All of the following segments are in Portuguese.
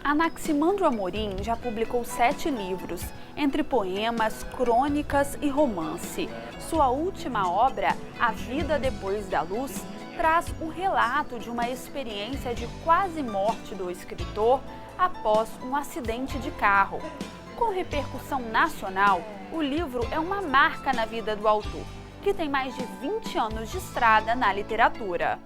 Anaximandro Amorim já publicou 7 livros, entre poemas, crônicas e romance. Sua última obra, A Vida Depois da Luz, traz o relato de uma experiência de quase morte do escritor após um acidente de carro. Com repercussão nacional, o livro é uma marca na vida do autor, que tem mais de 20 anos de estrada na literatura.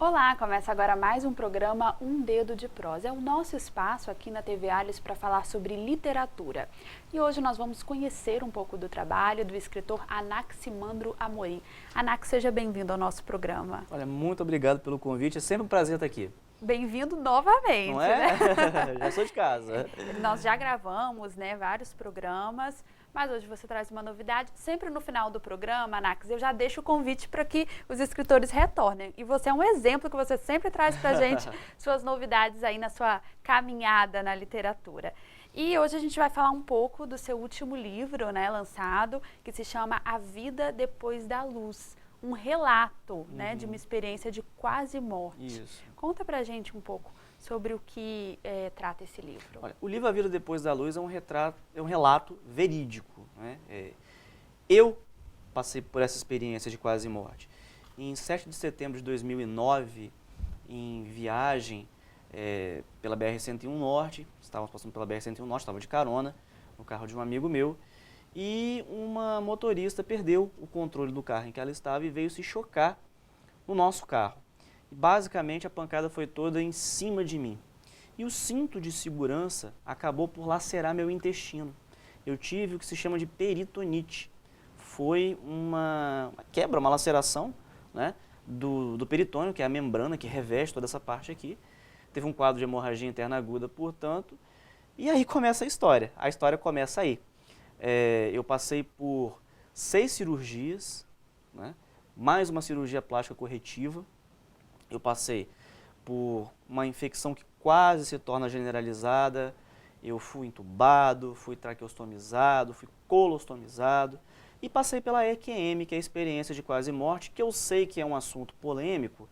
Olá, começa agora mais um programa Um Dedo de Prosa. É o nosso espaço aqui na TV Alhos para falar sobre literatura. E hoje nós vamos conhecer um pouco do trabalho do escritor Anaximandro Amorim. Anax, seja bem-vindo ao nosso programa. Olha, muito obrigado pelo convite, é sempre um prazer estar aqui. Bem-vindo novamente, não é? né? Já sou de casa. Nós já gravamos, vários programas, mas hoje você traz uma novidade. Sempre no final do programa, Anax, eu já deixo o convite para que os escritores retornem. E você é um exemplo que você sempre traz para a gente suas novidades aí na sua caminhada na literatura. E hoje a gente vai falar um pouco do seu último livro, lançado, que se chama A Vida Depois da Luz. Um relato, de uma experiência de quase morte. Isso. Conta pra gente um pouco sobre o que trata esse livro. Olha, o livro A Vida Depois da Luz é um relato verídico. Eu passei por essa experiência de quase morte. Em 7 de setembro de 2009, em viagem pela BR-101 Norte, estávamos passando pela BR-101 Norte, estava de carona no carro de um amigo meu, e uma motorista perdeu o controle do carro em que ela estava e veio se chocar no nosso carro. E basicamente a pancada foi toda em cima de mim. E o cinto de segurança acabou por lacerar meu intestino. Eu tive o que se chama de peritonite. Foi uma quebra, uma laceração do peritônio, que é a membrana que reveste toda essa parte aqui. Teve um quadro de hemorragia interna aguda, portanto. E aí começa a história. A história começa aí. Eu passei por 6 cirurgias, mais uma cirurgia plástica corretiva. Eu passei por uma infecção que quase se torna generalizada. Eu fui entubado, fui traqueostomizado, fui colostomizado e passei pela EQM, que é a experiência de quase morte, que eu sei que é um assunto polêmico,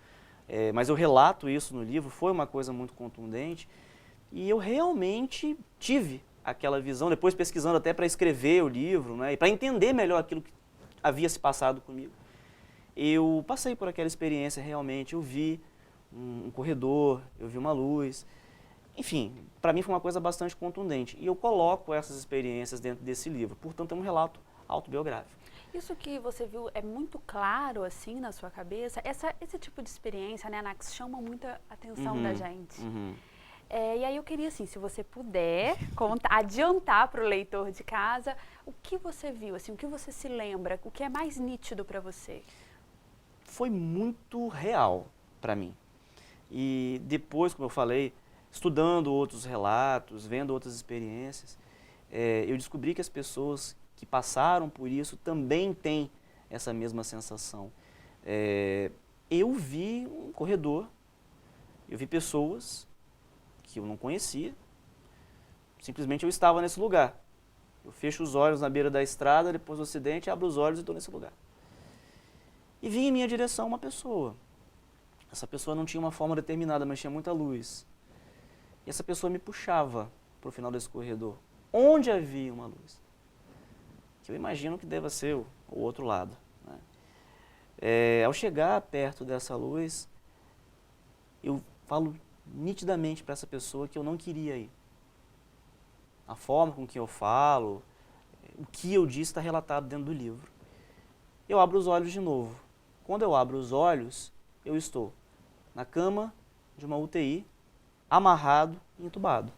mas eu relato isso no livro, foi uma coisa muito contundente e eu realmente tive aquela visão, depois pesquisando até para escrever o livro, e para entender melhor aquilo que havia se passado comigo. Eu passei por aquela experiência realmente, eu vi um corredor, eu vi uma luz, enfim, para mim foi uma coisa bastante contundente. E eu coloco essas experiências dentro desse livro, portanto é um relato autobiográfico. Isso que você viu é muito claro assim na sua cabeça? Esse tipo de experiência, Anax, chama muita atenção da gente. E aí eu queria, assim, se você puder adiantar para o leitor de casa, o que você viu, assim, o que você se lembra, o que é mais nítido para você? Foi muito real para mim. E depois, como eu falei, estudando outros relatos, vendo outras experiências, eu descobri que as pessoas que passaram por isso também têm essa mesma sensação. Eu vi um corredor, eu vi pessoas que eu não conhecia, simplesmente eu estava nesse lugar. Eu fecho os olhos na beira da estrada, depois do acidente, abro os olhos e estou nesse lugar. E vi em minha direção uma pessoa. Essa pessoa não tinha uma forma determinada, mas tinha muita luz. E essa pessoa me puxava para o final desse corredor, onde havia uma luz. Que eu imagino que deva ser o outro lado. Ao chegar perto dessa luz, eu falo nitidamente para essa pessoa que eu não queria ir. A forma com que eu falo, o que eu disse está relatado dentro do livro. Eu abro os olhos de novo. Quando eu abro os olhos, eu estou na cama de uma UTI, amarrado e entubado.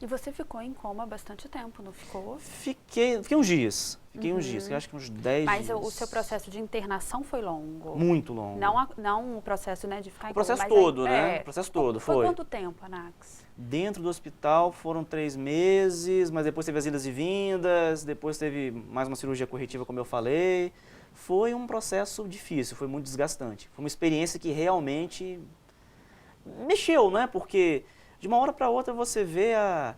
E você ficou em coma há bastante tempo, não ficou? Fiquei uns dias. Uns dias, acho que uns 10 Mas dias. Mas o seu processo de internação foi longo? Muito longo. Não o processo de ficar em coma. O processo mas todo, aí, O processo todo foi. Quanto tempo, Anax? Dentro do hospital foram 3 meses, mas depois teve as idas e vindas, depois teve mais uma cirurgia corretiva, como eu falei. Foi um processo difícil, foi muito desgastante. Foi uma experiência que realmente mexeu, Porque de uma hora para outra você vê a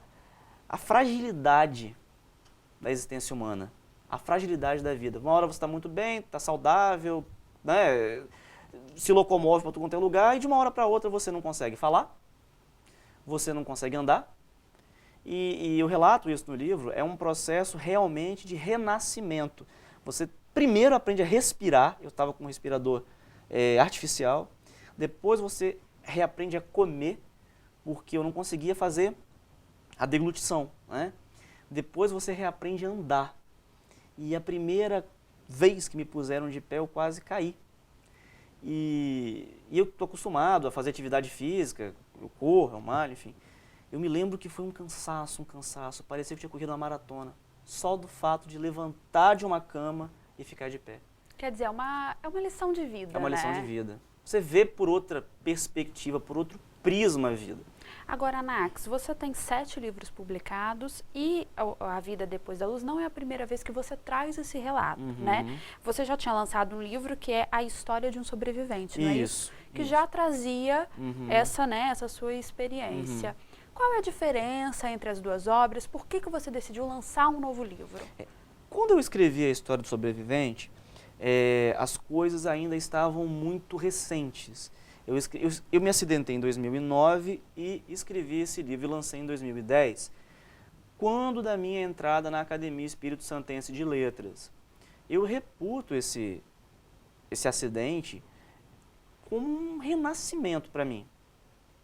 fragilidade da existência humana, a fragilidade da vida. Uma hora você está muito bem, está saudável, se locomove para todo quanto é lugar, e de uma hora para outra você não consegue falar, você não consegue andar. E eu relato isso no livro, é um processo realmente de renascimento. Você primeiro aprende a respirar, eu estava com um respirador artificial, depois você reaprende a comer, porque eu não conseguia fazer a deglutição, né? Depois você reaprende a andar. E a primeira vez que me puseram de pé, eu quase caí. E eu estou acostumado a fazer atividade física, eu corro, eu malho, enfim. Eu me lembro que foi um cansaço, parecia que eu tinha corrido uma maratona. Só do fato de levantar de uma cama e ficar de pé. Quer dizer, é uma lição de vida, É uma né? lição de vida. Você vê por outra perspectiva, por outro prisma a vida. Agora, Nax, você tem 7 livros publicados e A Vida Depois da Luz não é a primeira vez que você traz esse relato, né? Você já tinha lançado um livro que é A História de um Sobrevivente, não é isso? Que já trazia essa sua experiência. Qual é a diferença entre as duas obras? Por que você decidiu lançar um novo livro? Quando eu escrevi A História do Sobrevivente, as coisas ainda estavam muito recentes. Eu me acidentei em 2009 e escrevi esse livro e lancei em 2010, quando da minha entrada na Academia Espírito Santense de Letras. Eu reputo esse acidente como um renascimento para mim.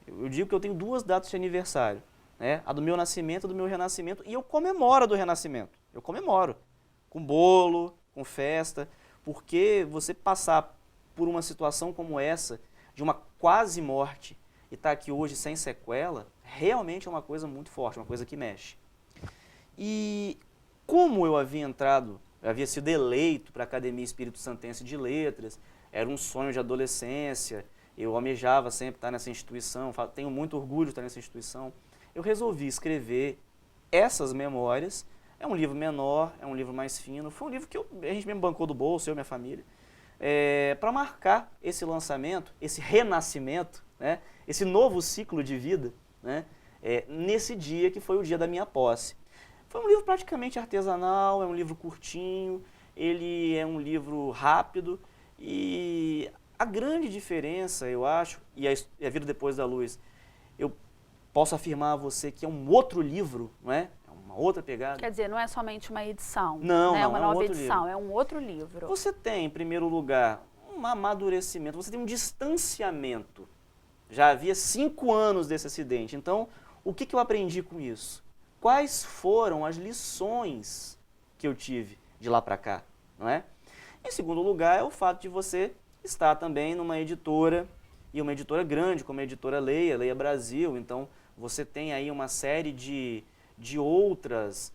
Eu digo que eu tenho 2 datas de aniversário, né? A do meu nascimento e do meu renascimento, e eu comemoro a do renascimento. Eu comemoro, com bolo, com festa, porque você passar por uma situação como essa, de uma quase morte, e estar aqui hoje sem sequela, realmente é uma coisa muito forte, uma coisa que mexe. E como eu havia sido eleito para a Academia Espírito Santense de Letras, era um sonho de adolescência, eu almejava sempre estar nessa instituição, tenho muito orgulho de estar nessa instituição. Eu resolvi escrever essas memórias. É um livro menor, é um livro mais fino. Foi um livro que a gente mesmo bancou do bolso, eu e minha família, para marcar esse lançamento, esse renascimento, né, esse novo ciclo de vida, né, nesse dia que foi o dia da minha posse. Foi um livro praticamente artesanal, é um livro curtinho, ele é um livro rápido e a grande diferença, eu acho, e a Vida Depois da Luz, eu posso afirmar a você que é um outro livro, não é? É uma outra pegada. Quer dizer, não é somente uma edição, não, né? Não, uma é um nova outro edição, livro. É um outro livro. Você tem, em primeiro lugar, um amadurecimento, você tem um distanciamento. Já havia 5 anos desse acidente, então, o que eu aprendi com isso? Quais foram as lições que eu tive de lá para cá, não é? Em segundo lugar, é o fato de você estar também numa editora, e uma editora grande, como a editora Leia Brasil, então você tem aí uma série de outras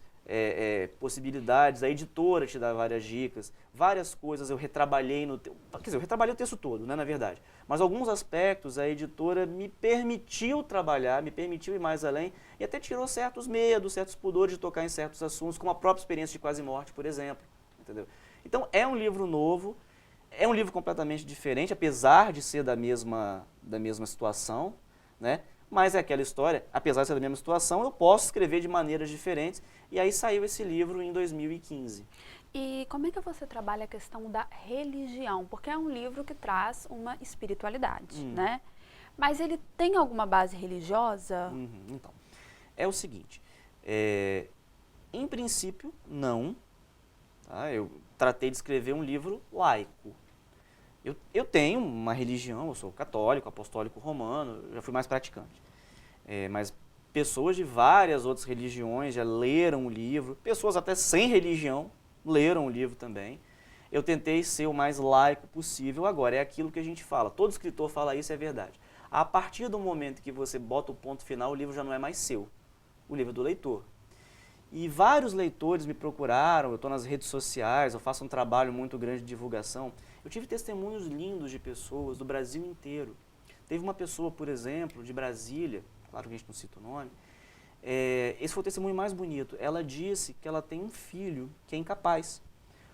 possibilidades, a editora te dá várias dicas, várias coisas eu retrabalhei eu retrabalhei o texto todo, né, na verdade, mas alguns aspectos a editora me permitiu trabalhar, me permitiu ir mais além, e até tirou certos medos, certos pudores de tocar em certos assuntos, como a própria experiência de quase morte, por exemplo, entendeu? Então é um livro novo, é um livro completamente diferente, apesar de ser da mesma situação, né? Mas é aquela história, apesar de ser da mesma situação, eu posso escrever de maneiras diferentes, e aí saiu esse livro em 2015. E como é que você trabalha a questão da religião? Porque é um livro que traz uma espiritualidade, né? Mas ele tem alguma base religiosa? Então, é o seguinte, em princípio, não. Tá? Eu tratei de escrever um livro laico. Eu tenho uma religião, eu sou católico, apostólico romano, já fui mais praticante. Mas pessoas de várias outras religiões já leram o livro, pessoas até sem religião leram o livro também. Eu tentei ser o mais laico possível. Agora, é aquilo que a gente fala, todo escritor fala isso, é verdade. A partir do momento que você bota o ponto final, o livro já não é mais seu, o livro é do leitor. E vários leitores me procuraram, eu estou nas redes sociais, eu faço um trabalho muito grande de divulgação. Eu tive testemunhos lindos de pessoas do Brasil inteiro. Teve uma pessoa, por exemplo, de Brasília, claro que a gente não cita o nome, esse foi o testemunho mais bonito. Ela disse que ela tem um filho que é incapaz.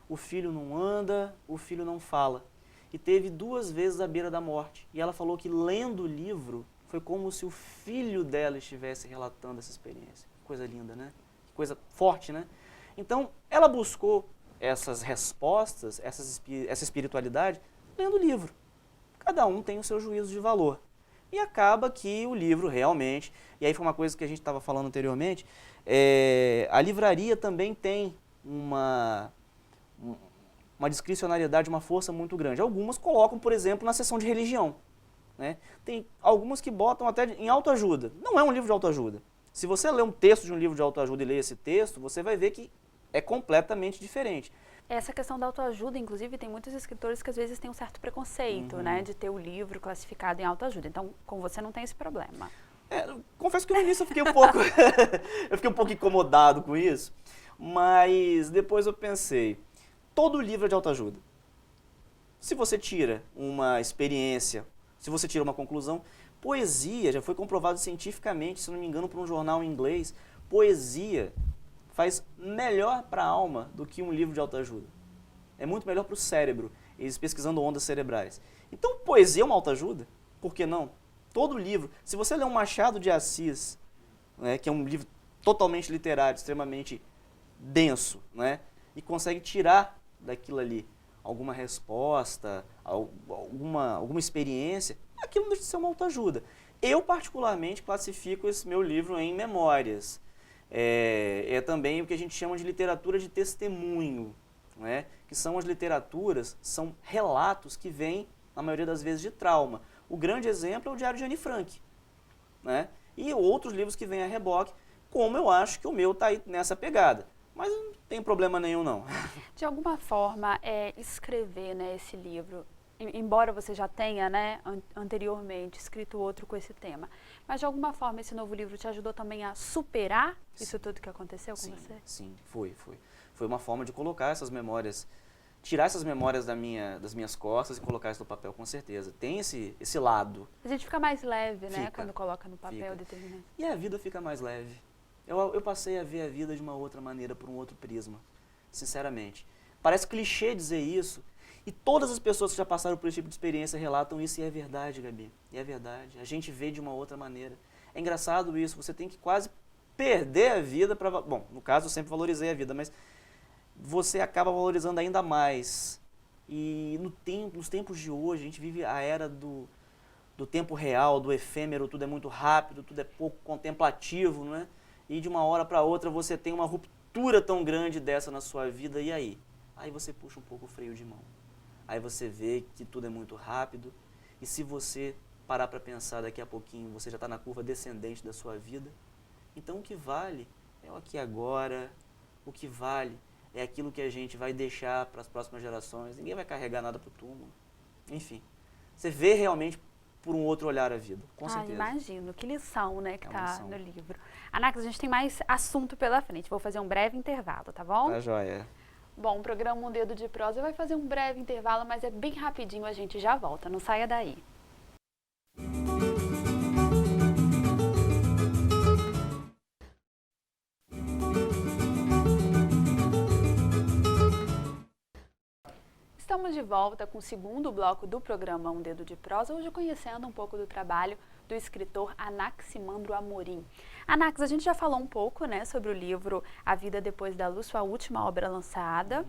O filho não anda, o filho não fala. E teve 2 vezes à beira da morte. E ela falou que lendo o livro foi como se o filho dela estivesse relatando essa experiência. Coisa linda, né? Coisa forte, né? Então, ela buscou essas respostas, essa espiritualidade, lendo o livro. Cada um tem o seu juízo de valor. E acaba que o livro realmente, e aí foi uma coisa que a gente estava falando anteriormente, a livraria também tem uma discricionariedade, uma força muito grande. Algumas colocam, por exemplo, na seção de religião. Né? Tem algumas que botam até em autoajuda. Não é um livro de autoajuda. Se você ler um texto de um livro de autoajuda e ler esse texto, você vai ver que é completamente diferente. Essa questão da autoajuda, inclusive, tem muitos escritores que às vezes têm um certo preconceito, né, de ter o livro classificado em autoajuda. Então, com você não tem esse problema. Confesso que no início eu fiquei eu fiquei um pouco incomodado com isso, mas depois eu pensei, todo livro é de autoajuda. Se você tira uma experiência, se você tira uma conclusão, poesia, já foi comprovado cientificamente, se não me engano, por um jornal em inglês, poesia faz melhor para a alma do que um livro de autoajuda. É muito melhor para o cérebro, eles pesquisando ondas cerebrais. Então, poesia é uma autoajuda? Por que não? Todo livro, se você ler um Machado de Assis, né, que é um livro totalmente literário, extremamente denso, né, e consegue tirar daquilo ali alguma resposta, alguma experiência, aquilo não deixa de ser uma autoajuda. Eu, particularmente, classifico esse meu livro em memórias. É também o que a gente chama de literatura de testemunho, né? Que são as literaturas, são relatos que vêm, na maioria das vezes, de trauma. O grande exemplo é o Diário de Anne Frank, né? E outros livros que vêm a reboque, como eu acho que o meu está aí nessa pegada. Mas não tem problema nenhum, não. De alguma forma, escrever, né, esse livro, embora você já tenha, né, anteriormente escrito outro com esse tema, mas de alguma forma esse novo livro te ajudou também a superar isso tudo que aconteceu com você? Sim, foi. Foi uma forma de colocar essas memórias, tirar essas memórias das minhas costas e colocar isso no papel, com certeza. Tem esse lado. A gente fica mais leve, né, quando coloca no papel determinado. E a vida fica mais leve. Eu passei a ver a vida de uma outra maneira, por um outro prisma, sinceramente. Parece clichê dizer isso, e todas as pessoas que já passaram por esse tipo de experiência relatam isso, e é verdade, Gabi. E é verdade. A gente vê de uma outra maneira. É engraçado isso, você tem que quase perder a vida para... Bom, no caso eu sempre valorizei a vida, mas você acaba valorizando ainda mais. E nos tempos de hoje, a gente vive a era do tempo real, do efêmero, tudo é muito rápido, tudo é pouco contemplativo, não é? E de uma hora para outra você tem uma ruptura tão grande dessa na sua vida, e aí? Aí você puxa um pouco o freio de mão. Aí você vê que tudo é muito rápido, e se você parar para pensar daqui a pouquinho, você já está na curva descendente da sua vida. Então o que vale é o aqui e agora, o que vale é aquilo que a gente vai deixar para as próximas gerações. Ninguém vai carregar nada para o túmulo. Enfim, você vê realmente por um outro olhar a vida, com certeza. Imagino, que lição, né, que está no livro. Anax, a gente tem mais assunto pela frente, vou fazer um breve intervalo, tá bom? Tá joia. Bom, o programa Um Dedo de Prosa vai fazer um breve intervalo, mas é bem rapidinho, a gente já volta, não saia daí. Estamos de volta com o segundo bloco do programa Um Dedo de Prosa, hoje conhecendo um pouco do trabalho do escritor Anaximandro Amorim. Anax, a gente já falou um pouco, né, sobre o livro A Vida Depois da Luz, sua última obra lançada.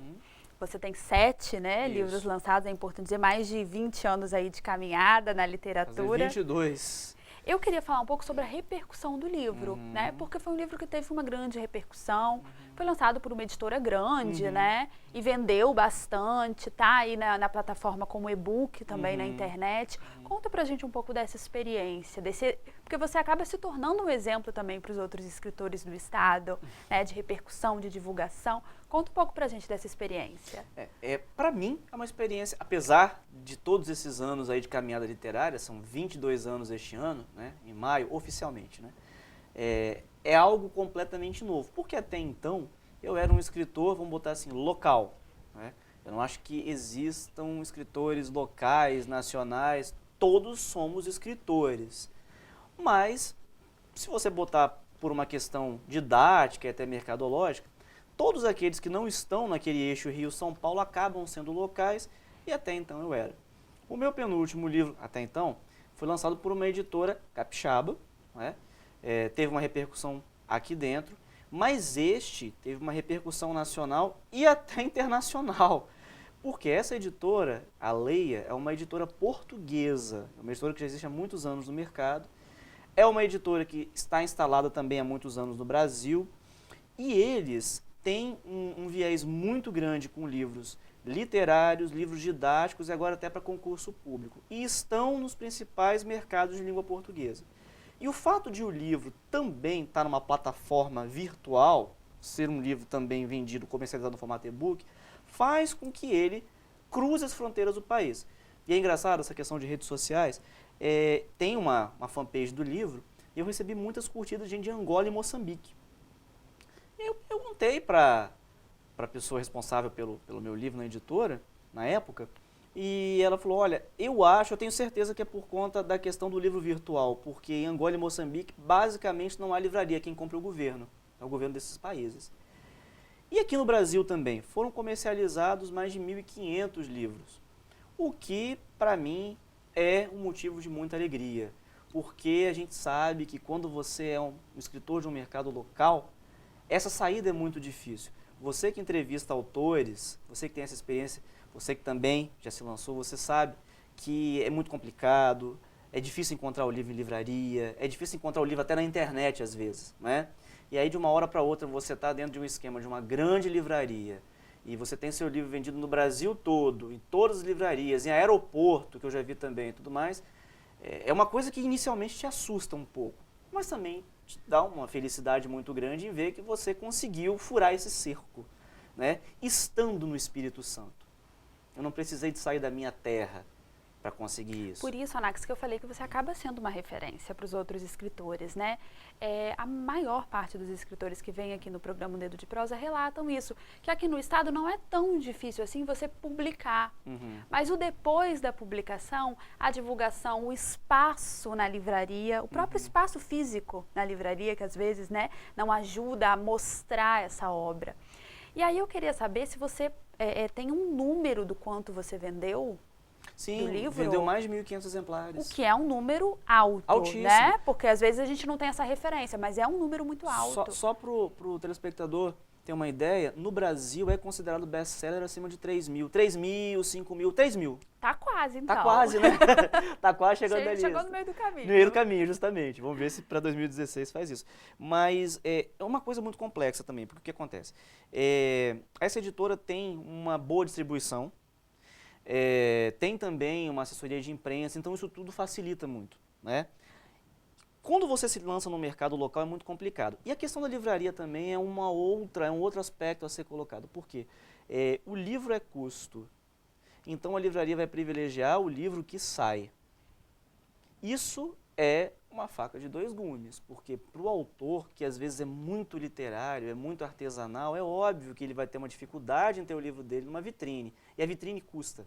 Você tem 7, né, livros lançados, é importante dizer, mais de 20 anos aí de caminhada na literatura. 22. Eu queria falar um pouco sobre a repercussão do livro, né? Porque foi um livro que teve uma grande repercussão, foi lançado por uma editora grande, né? E vendeu bastante, tá aí na plataforma como e-book também na internet. Conta pra gente um pouco dessa experiência, porque você acaba se tornando um exemplo também para os outros escritores do estado, né? De repercussão, de divulgação. Conta um pouco pra gente dessa experiência. Para mim, é uma experiência, apesar de todos esses anos aí de caminhada literária, são 22 anos este ano, né, em maio, oficialmente, né, é algo completamente novo, porque até então eu era um escritor, vamos botar assim, local, né? Eu não acho que existam escritores locais, nacionais, todos somos escritores, mas se você botar por uma questão didática e até mercadológica, todos aqueles que não estão naquele eixo Rio-São Paulo acabam sendo locais, e até então eu era. O meu penúltimo livro, até então, foi lançado por uma editora capixaba, né? Teve uma repercussão aqui dentro, mas este teve uma repercussão nacional e até internacional, Porque essa editora, a Leia, é uma editora portuguesa, é uma editora que já existe há muitos anos no mercado, é uma editora que está instalada também há muitos anos no Brasil, e eles têm um viés muito grande com livros literários, livros didáticos e agora até para concurso público. E estão nos principais mercados de língua portuguesa. E o fato de o livro também estar numa plataforma virtual, ser um livro também vendido, comercializado no formato e-book, faz com que ele cruze as fronteiras do país. E é engraçado essa questão de redes sociais. Tem uma fanpage do livro e eu recebi muitas curtidas de gente de Angola e Moçambique. Eu perguntei para a pessoa responsável pelo meu livro na editora, na época, e ela falou, olha, eu tenho certeza que é por conta da questão do livro virtual, porque em Angola e Moçambique, basicamente não há livraria, quem compra é o governo desses países. E aqui no Brasil também, foram comercializados mais de 1.500 livros, o que, para mim, é um motivo de muita alegria, porque a gente sabe que quando você é um escritor de um mercado local, essa saída é muito difícil. Você que entrevista autores, você que tem essa experiência, você que também já se lançou, você sabe que é muito complicado, é difícil encontrar o livro em livraria, é difícil encontrar o livro até na internet às vezes, né? E aí de uma hora para outra você está dentro de um esquema de uma grande livraria e você tem seu livro vendido no Brasil todo, em todas as livrarias, em aeroporto, que eu já vi também e tudo mais, é uma coisa que inicialmente te assusta um pouco, mas também te dá uma felicidade muito grande em ver que você conseguiu furar esse cerco, né? Estando no Espírito Santo. Eu não precisei de sair da minha terra para conseguir isso. Por isso, Anax, que eu falei que você acaba sendo uma referência para os outros escritores, né? A maior parte dos escritores que vêm aqui no programa Dedo de Prosa relatam isso, que aqui no estado não é tão difícil assim você publicar. Mas o depois da publicação, a divulgação, o espaço na livraria, o próprio espaço físico na livraria, que às vezes, né, não ajuda a mostrar essa obra. E aí eu queria saber se você tem um número do quanto você vendeu. Sim, do livro, vendeu mais de 1.500 exemplares. O que é um número alto, altíssimo, né? Porque às vezes a gente não tem essa referência, mas é um número muito alto. Só para o telespectador ter uma ideia, no Brasil é considerado best-seller acima de 3.000. 3.000, 5.000, 3.000. Tá quase, então. Tá quase, né? Tá quase chegando ali. Chegou no meio do caminho. No meio do caminho, justamente. Vamos ver se para 2016 faz isso. Mas é uma coisa muito complexa também, porque o que acontece? Essa editora tem uma boa distribuição, tem também uma assessoria de imprensa, então isso tudo facilita muito, né? Quando você se lança no mercado local é muito complicado. E a questão da livraria também é um outro aspecto a ser colocado. Por quê? O livro é custo, então a livraria vai privilegiar o livro que sai. Isso é uma faca de dois gumes, porque para o autor, que às vezes é muito literário, é muito artesanal, é óbvio que ele vai ter uma dificuldade em ter o livro dele numa vitrine. E a vitrine custa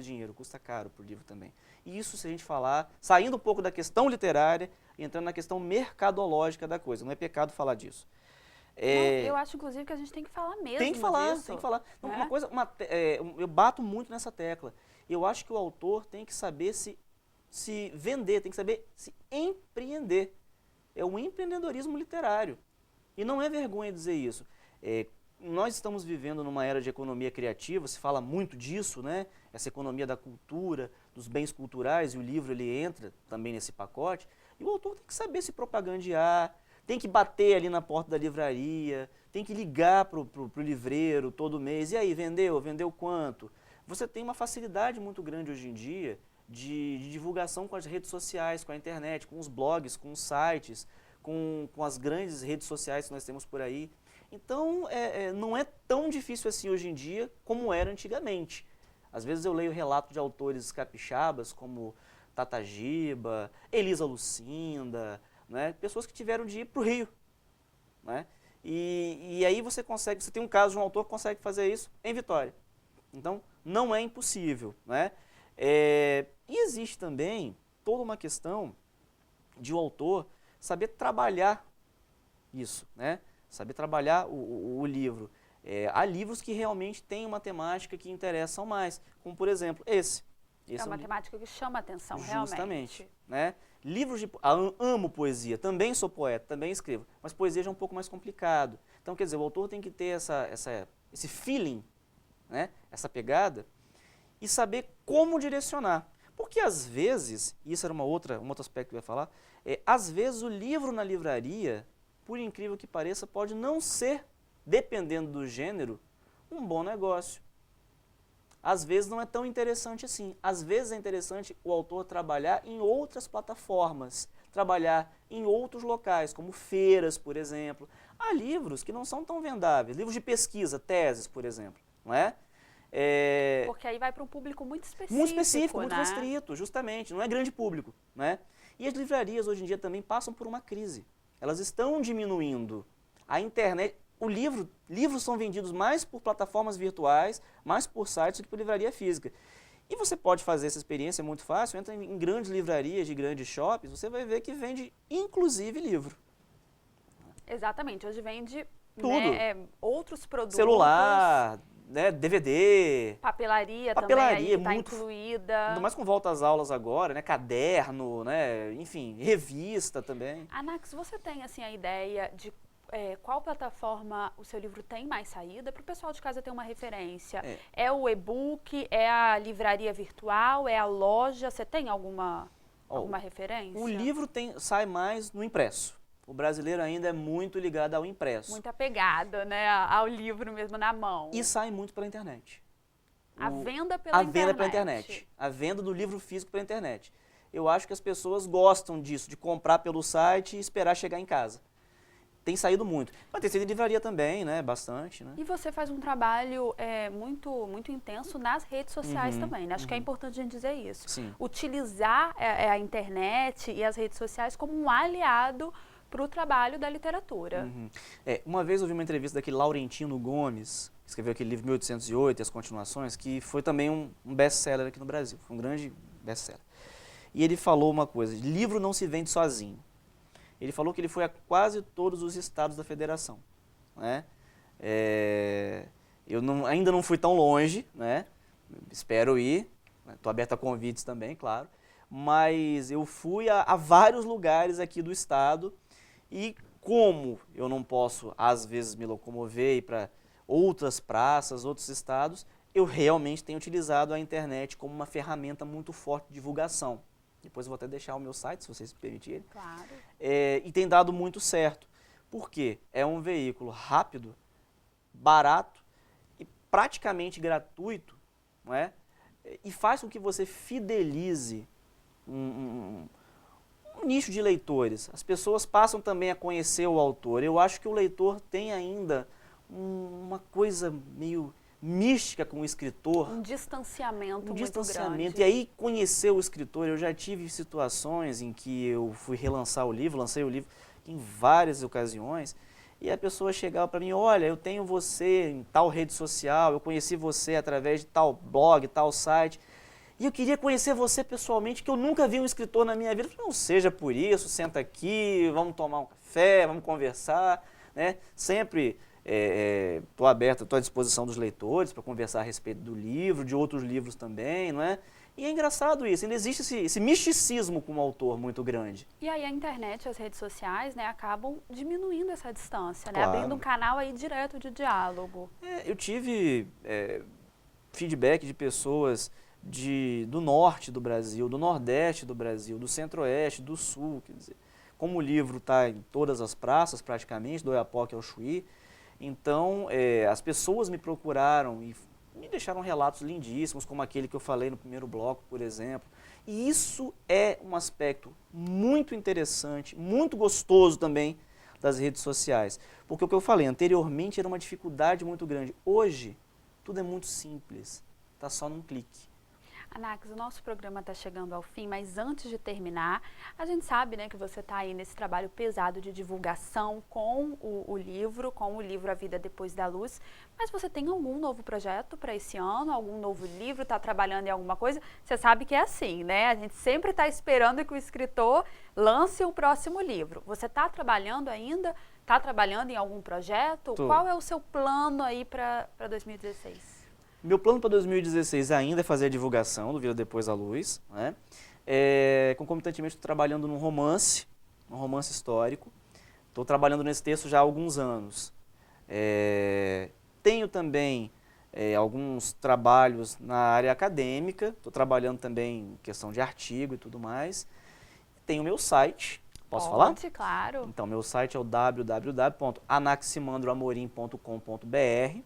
dinheiro, custa caro para o livro também. E isso se a gente falar, saindo um pouco da questão literária e entrando na questão mercadológica da coisa, não é pecado falar disso. Eu acho, inclusive, que a gente tem que falar mesmo Tem que falar, disso. tem que falar. Né? Uma coisa, eu bato muito nessa tecla. Eu acho que o autor tem que saber se vender, tem que saber se empreender. É o empreendedorismo literário. E não é vergonha dizer isso. Nós estamos vivendo numa era de economia criativa, se fala muito disso, né? Essa economia da cultura, dos bens culturais, e o livro ele entra também nesse pacote. E o autor tem que saber se propagandear, tem que bater ali na porta da livraria, tem que ligar para o livreiro todo mês. E aí, vendeu? Vendeu quanto? Você tem uma facilidade muito grande hoje em dia de divulgação com as redes sociais, com a internet, com os blogs, com os sites, com as grandes redes sociais que nós temos por aí. Então, não é tão difícil assim hoje em dia como era antigamente. Às vezes eu leio relatos de autores capixabas como Tata Giba, Elisa Lucinda, né? Pessoas que tiveram de ir para o Rio. Né? E aí você tem um caso de um autor que consegue fazer isso em Vitória. Então, não é impossível. Né? E existe também toda uma questão de o autor saber trabalhar isso, né? Saber trabalhar o livro. Há livros que realmente têm uma temática que interessam mais, como por exemplo esse É uma temática que chama a atenção, justamente, realmente. Né? Livros amo poesia, também sou poeta, também escrevo, mas poesia já é um pouco mais complicado. Então, quer dizer, o autor tem que ter esse feeling né, essa pegada, e saber como direcionar. Porque às vezes, isso era um outro aspecto que eu ia falar, às vezes o livro na livraria, por incrível que pareça, pode não ser, dependendo do gênero, um bom negócio. Às vezes não é tão interessante assim. Às vezes é interessante o autor trabalhar em outras plataformas, trabalhar em outros locais, como feiras, por exemplo. Há livros que não são tão vendáveis, livros de pesquisa, teses, por exemplo, não é? Porque aí vai para um público muito específico, muito específico, né? muito restrito, justamente, não é grande público, né? E as livrarias hoje em dia também passam por uma crise. Elas estão diminuindo. A internet, livros são vendidos mais por plataformas virtuais, mais por sites do que por livraria física. E você pode fazer essa experiência muito fácil, entra em grandes livrarias de grandes shoppings, você vai ver que vende inclusive livro. Exatamente, hoje vende Tudo. Né, outros produtos. Celular, né, DVD. Papelaria também Papelaria, está muito, incluída. ainda mais com volta às aulas agora, né, caderno, né, enfim, revista também. Anax, você tem assim a ideia de qual plataforma o seu livro tem mais saída? Para o pessoal de casa ter uma referência. É o e-book, é a livraria virtual, é a loja? Você tem alguma referência? O livro sai mais no impresso. O brasileiro ainda é muito ligado ao impresso. Muito apegado, né, ao livro mesmo na mão. E sai muito pela internet. A venda pela internet. A venda do livro físico pela internet. Eu acho que as pessoas gostam disso, de comprar pelo site e esperar chegar em casa. Tem saído muito. Mas tem saído em livraria também, né? Bastante, né? E você faz um trabalho muito intenso nas redes sociais também, né? Acho que é importante a gente dizer isso. Sim. Utilizar a internet e as redes sociais como um aliado para o trabalho da literatura. Uma vez eu vi uma entrevista daquele Laurentino Gomes, que escreveu aquele livro 1808 e as continuações, que foi também um best-seller aqui no Brasil. Foi um grande best-seller. E ele falou uma coisa, livro não se vende sozinho. Ele falou que ele foi a quase todos os estados da federação, né? Eu ainda não fui tão longe, né? Espero ir, estou aberto a convites também, claro, mas eu fui a vários lugares aqui do estado e como eu não posso, às vezes, me locomover e ir para outras praças, outros estados, eu realmente tenho utilizado a internet como uma ferramenta muito forte de divulgação. Depois eu vou até deixar o meu site, se vocês permitirem. Claro. E tem dado muito certo. Por quê? É um veículo rápido, barato e praticamente gratuito, não é? E faz com que você fidelize um nicho de leitores. As pessoas passam também a conhecer o autor. Eu acho que o leitor tem ainda uma coisa meio mística com o escritor. Um distanciamento muito grande. E aí conhecer o escritor, eu já tive situações em que eu fui relançar o livro, lancei o livro em várias ocasiões, e a pessoa chegava para mim, olha, eu tenho você em tal rede social, eu conheci você através de tal blog, tal site, e eu queria conhecer você pessoalmente, que eu nunca vi um escritor na minha vida. Não seja por isso, senta aqui, vamos tomar um café, vamos conversar, né? Sempre estou aberto, estou à disposição dos leitores para conversar a respeito do livro, de outros livros também, não é? E é engraçado isso, ainda existe esse misticismo com o autor muito grande. E aí a internet, as redes sociais, né, acabam diminuindo essa distância, né? Claro. Abrindo um canal aí direto de diálogo. Eu tive feedback de pessoas do norte do Brasil, do nordeste do Brasil, do centro-oeste, do sul, quer dizer, como o livro está em todas as praças praticamente, do Oiapoque ao Chuí, então as pessoas me procuraram e me deixaram relatos lindíssimos, como aquele que eu falei no primeiro bloco, por exemplo. E isso é um aspecto muito interessante, muito gostoso também das redes sociais. Porque o que eu falei anteriormente era uma dificuldade muito grande. Hoje, tudo é muito simples, está só num clique. Anax, o nosso programa está chegando ao fim, mas antes de terminar, a gente sabe, né, que você está aí nesse trabalho pesado de divulgação com o livro A Vida Depois da Luz, mas você tem algum novo projeto para esse ano, algum novo livro, está trabalhando em alguma coisa? Você sabe que é assim, né? A gente sempre está esperando que o escritor lance o próximo livro. Você está trabalhando ainda? Está trabalhando em algum projeto? Tô. Qual é o seu plano aí para 2016? Meu plano para 2016 ainda é fazer a divulgação do Vida Depois da Luz, né? Concomitantemente estou trabalhando num romance histórico. Estou trabalhando nesse texto já há alguns anos. Tenho também alguns trabalhos na área acadêmica, estou trabalhando também em questão de artigo e tudo mais. Tem o meu site, posso falar? Pode, claro. Então, meu site é o www.anaximandroamorim.com.br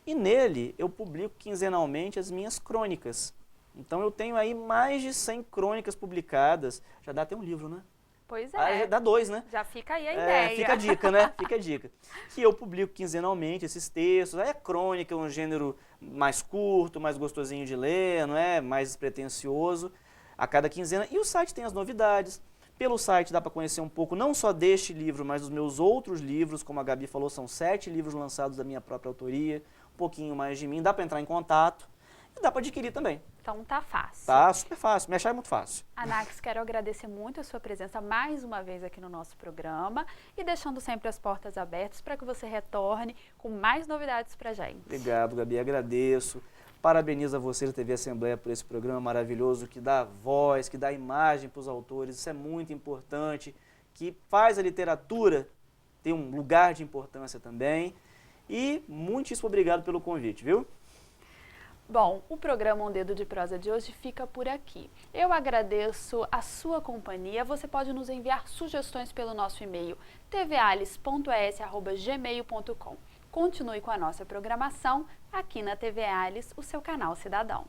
e nele eu publico quinzenalmente as minhas crônicas. Então, eu tenho aí mais de 100 crônicas publicadas. Já dá até um livro, né? Pois Já dá 2, né? Já fica aí a ideia. Fica a dica, né? Fica a dica. Que eu publico quinzenalmente esses textos. Aí a crônica é um gênero mais curto, mais gostosinho de ler, não é? Mais despretensioso a cada quinzena. E o site tem as novidades. Pelo site dá para conhecer um pouco, não só deste livro, mas dos meus outros livros. Como a Gabi falou, são 7 livros lançados da minha própria autoria. Um pouquinho mais de mim. Dá para entrar em contato e dá para adquirir também. Então tá fácil. Tá super fácil. Me achar é muito fácil. Anax, quero agradecer muito a sua presença mais uma vez aqui no nosso programa e deixando sempre as portas abertas para que você retorne com mais novidades pra gente. Obrigado, Gabi. Agradeço. Parabenizo a você da TV Assembleia por esse programa maravilhoso que dá voz, que dá imagem para os autores. Isso é muito importante, que faz a literatura ter um lugar de importância também. E muitíssimo obrigado pelo convite, viu? Bom, o programa Um Dedo de Prosa de hoje fica por aqui. Eu agradeço a sua companhia. Você pode nos enviar sugestões pelo nosso e-mail tvalice.es@gmail.com. Continue com a nossa programação aqui na TV Alice, o seu canal cidadão.